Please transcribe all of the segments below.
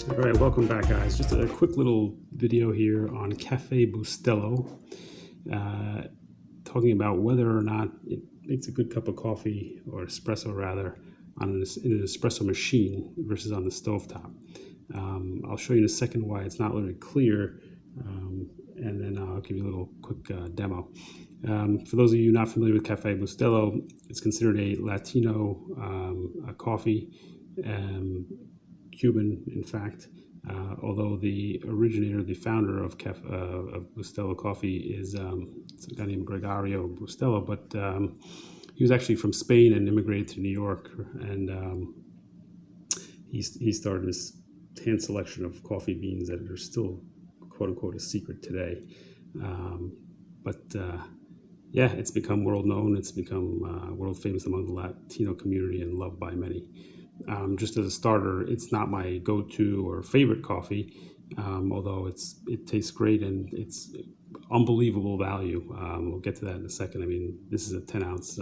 All right, welcome back, guys. Just a quick little video here on Cafe Bustelo, talking about whether or not it makes a good cup of coffee, or espresso rather, in an espresso machine versus on the stovetop. I'll show you in a second why it's not really clear, and then I'll give you a little quick demo. For those of you not familiar with Cafe Bustelo, it's considered a Latino coffee. Cuban, in fact, although the originator, the founder of Bustelo Coffee is a guy named Gregorio Bustelo, but he was actually from Spain and immigrated to New York, and he started this hand selection of coffee beans that are still, quote unquote, a secret today. Yeah, it's become world known. It's become world famous among the Latino community and loved by many. Just as a starter, it's not my go-to or favorite coffee, although it tastes great and it's unbelievable value. We'll get to that in a second. I mean, this is a 10-ounce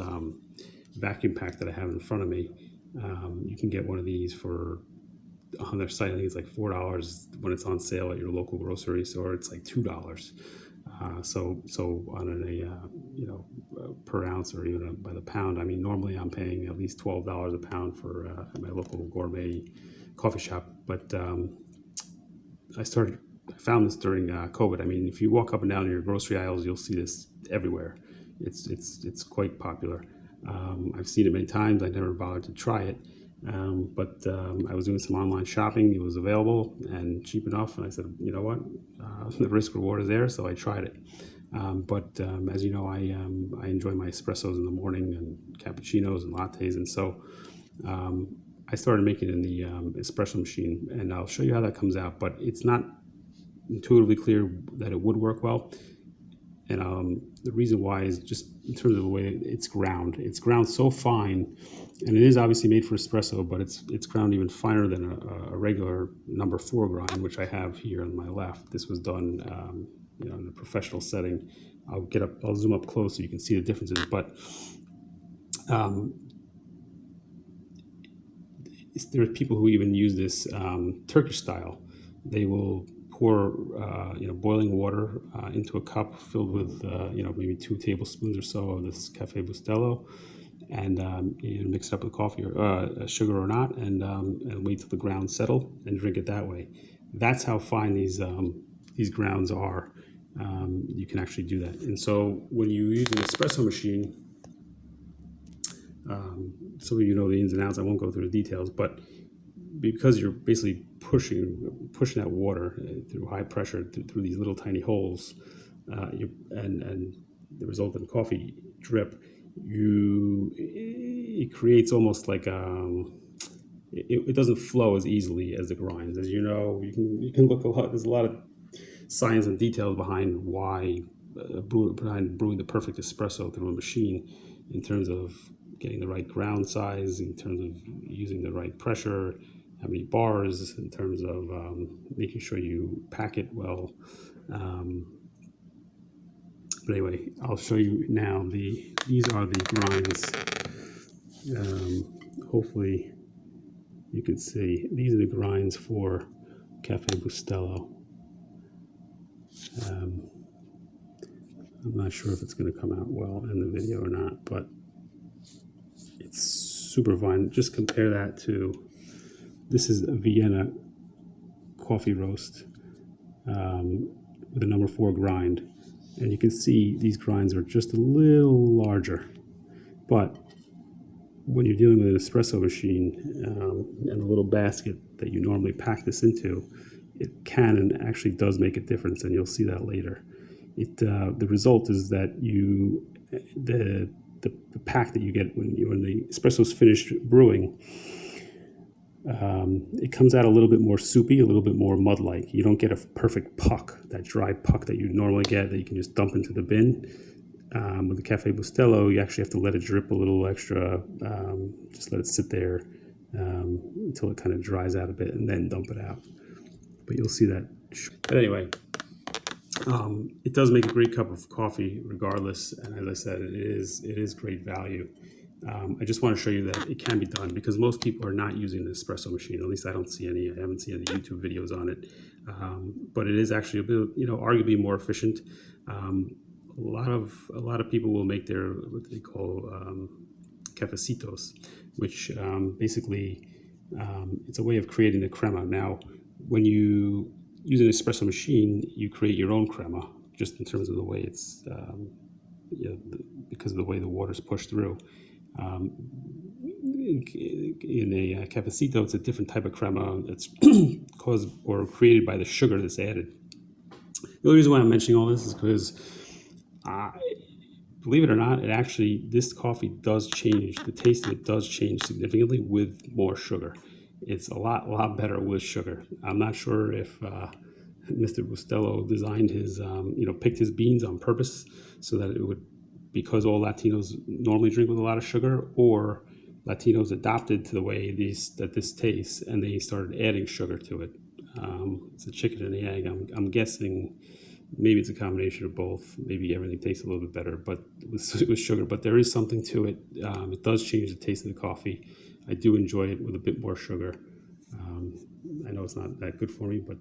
vacuum pack that I have in front of me. You can get one of these for, on their site, I think it's like $4. When it's on sale at your local grocery store, it's like $2. So on per ounce or even by the pound. I mean, normally I'm paying at least $12 a pound for at my local gourmet coffee shop. But I found this during COVID. I mean, if you walk up and down your grocery aisles, you'll see this everywhere. It's quite popular. I've seen it many times. I never bothered to try it. But I was doing some online shopping. It was available and cheap enough, and I said, you know what, the risk reward is there, so I tried it. But as you know, I enjoy my espressos in the morning and cappuccinos and lattes, and so I started making it in the espresso machine, and I'll show you how that comes out. But it's not intuitively clear that it would work well. And the reason why is just in terms of the way it's ground. It's ground so fine, and it is obviously made for espresso, but it's ground even finer than a regular number 4 grind, which I have here on my left. This was done, in a professional setting. I'll zoom up close so you can see the differences. But there are people who even use this Turkish style. They will pour boiling water into a cup filled with maybe 2 tablespoons or so of this Cafe Bustelo, and mix it up with coffee or sugar or not, and wait till the grounds settle and drink it that way. That's how fine these grounds are. You can actually do that. And so when you use an espresso machine, some of you know the ins and outs. I won't go through the details, but because you're basically pushing that water through high pressure through these little tiny holes, and the resultant coffee drip, it creates almost like it doesn't flow as easily as the grinds. As you know, you can look a lot. There's a lot of science and details behind behind brewing the perfect espresso through a machine, in terms of getting the right ground size, in terms of using the right pressure, how many bars, in terms of making sure you pack it well. But anyway, I'll show you now. These are the grinds. Hopefully you can see. These are the grinds for Cafe Bustelo. I'm not sure if it's going to come out well in the video or not, but it's super fine. Just compare that to, this is a Vienna coffee roast with a number 4 grind. And you can see these grinds are just a little larger. But when you're dealing with an espresso machine and a little basket that you normally pack this into, it can and actually does make a difference, and you'll see that later. The result is that the pack that you get when the espresso is finished brewing, it comes out a little bit more soupy, a little bit more mud-like. You don't get a perfect puck, that dry puck that you normally get that you can just dump into the bin. With the Cafe Bustelo, you actually have to let it drip a little extra, just let it sit there until it kind of dries out a bit, and then dump it out. But you'll see that. But anyway, it does make a great cup of coffee regardless, and as I said, it is great value. I just want to show you that it can be done because most people are not using the espresso machine. At least I don't see any. I haven't seen any YouTube videos on it. But it is actually a bit, arguably more efficient. A lot of people will make their what they call cafecitos, which basically it's a way of creating the crema. Now, when you use an espresso machine, you create your own crema, just in terms of the way it's because of the way the water's pushed through. In a cafecito, it's a different type of crema that's caused or created by the sugar that's added. The only reason why I'm mentioning all this is because, believe it or not, this coffee does change. The taste of it does change significantly with more sugar. It's a lot better with sugar. I'm not sure if Mr. Bustelo designed his, picked his beans on purpose so that it would, because all Latinos normally drink with a lot of sugar, or Latinos adopted to the way this tastes and they started adding sugar to it. It's a chicken and the egg. I'm guessing maybe it's a combination of both. Maybe everything tastes a little bit better, but with sugar. But there is something to it. It does change the taste of the coffee. I do enjoy it with a bit more sugar. I know it's not that good for me, but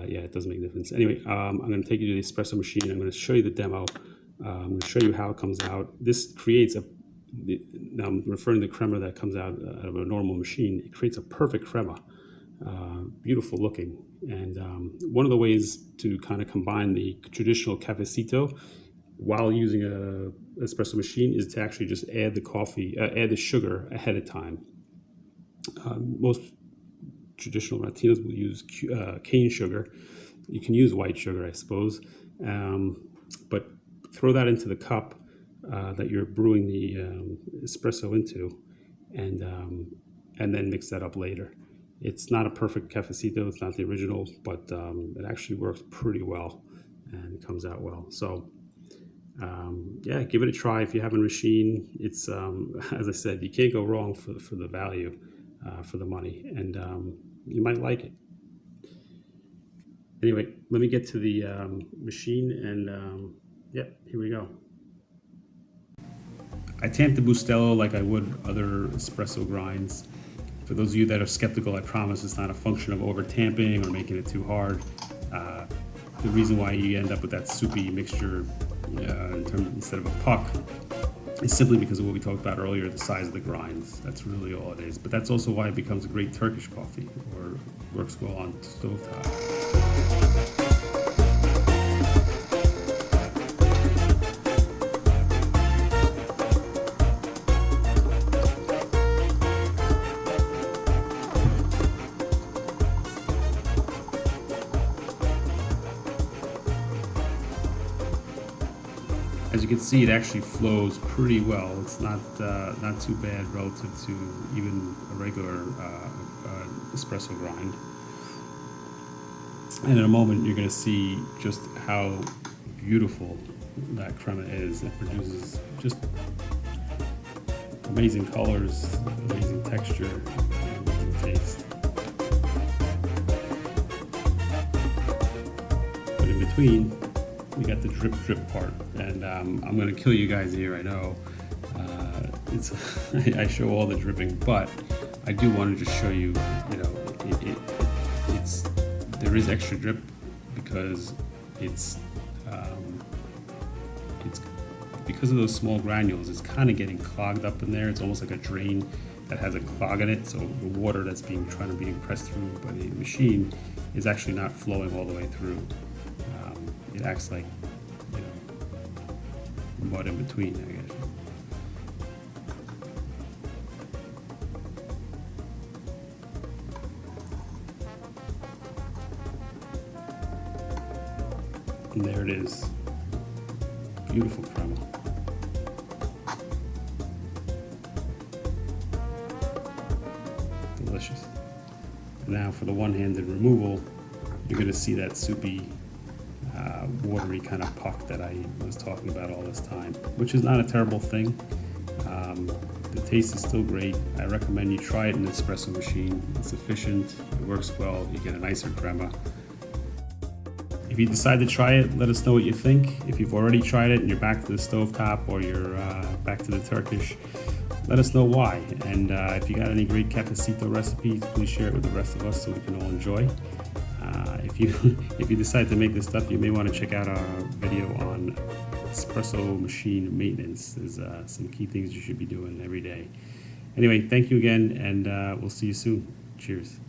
yeah, it does make a difference. Anyway, I'm going to take you to the espresso machine. I'm going to show you the demo. I'm going to show you how it comes out. This creates now I'm referring to the crema that comes out of a normal machine. It creates a perfect crema, beautiful looking. And one of the ways to kind of combine the traditional cafecito while using a espresso machine is to actually just add the sugar ahead of time. Most traditional Latinos will use cane sugar. You can use white sugar, I suppose, but throw that into the cup that you're brewing the espresso into, and then mix that up later. It's not a perfect cafecito. It's not the original, but it actually works pretty well, and it comes out well. So yeah, give it a try if you have a machine. It's as I said, you can't go wrong for the value, for the money, and you might like it. Anyway, let me get to the machine, and yeah, here we go. I tamp the Bustelo like I would other espresso grinds. For those of you that are skeptical, I promise it's not a function of over tamping or making it too hard. The reason why you end up with that soupy mixture instead of a puck is simply because of what we talked about earlier, the size of the grinds. That's really all it is. But that's also why it becomes a great Turkish coffee, or works well on stovetop. As you can see, it actually flows pretty well. It's not too bad relative to even a regular espresso grind. And in a moment, you're going to see just how beautiful that crema is. It produces just amazing colors, amazing texture, amazing taste. But in between, we got the drip part, and I'm going to kill you guys here, I know. I show all the dripping, but I do want to just show you, there is extra drip because it's because of those small granules. It's kind of getting clogged up in there. It's almost like a drain that has a clog in it, so the water that's being pressed through by the machine is actually not flowing all the way through. It acts like, mud in between, I guess. And there it is. Beautiful crema. Delicious. Now for the one-handed removal, you're going to see that soupy, watery kind of puck that I was talking about all this time, which is not a terrible thing. The taste is still great. I recommend you try it in an espresso machine. It's efficient, it works well, you get a nicer crema. If you decide to try it, let us know what you think. If you've already tried it and you're back to the stovetop or you're back to the Turkish, let us know why. And if you got any great cafecito recipes, please share it with the rest of us so we can all enjoy. If you if you decide to make this stuff, you may want to check out our video on Espresso Machine maintenance. There's some key things you should be doing every day. Anyway, thank you again, and we'll see you soon. Cheers.